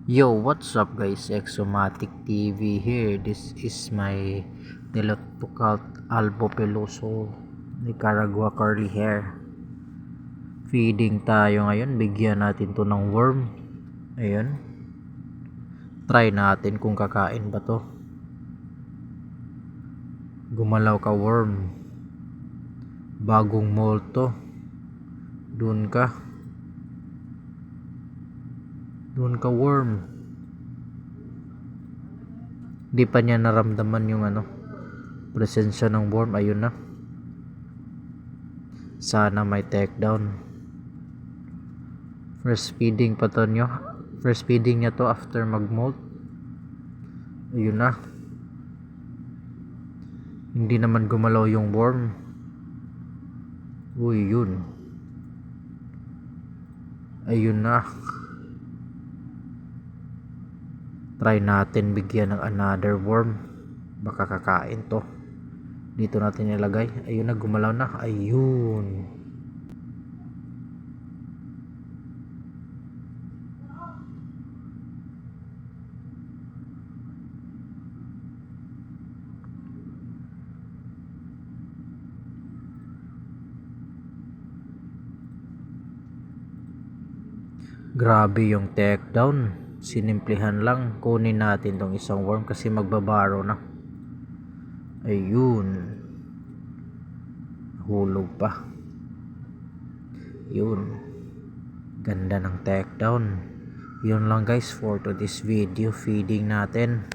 Yo, what's up guys? Exomatic TV here. This is my Nilotucal Albo Peloso Nicaragua curly hair. Feeding tayo ngayon. Bigyan natin to ng worm. Ayun. Try natin kung kakain ba to. Gumalaw ka worm. Bagong mold to. Doon ka worm. Di pa niya naramdaman yung presensya ng worm. Ayun na, sana may takedown. First feeding niya to after mag-molt. Ayun na, hindi naman gumalaw yung worm. Uy, yun. Ayun na. Try natin bigyan ng another worm. Baka kakain to. Dito natin ilagay. Ayun na, gumalaw na. Ayun. Grabe yung takedown. Sinimplihan lang. Kunin natin tong isang worm kasi magbabaro na. Ayun. Hulog pa. Yun. Ganda ng takedown. Yun lang guys for today's video. Feeding natin.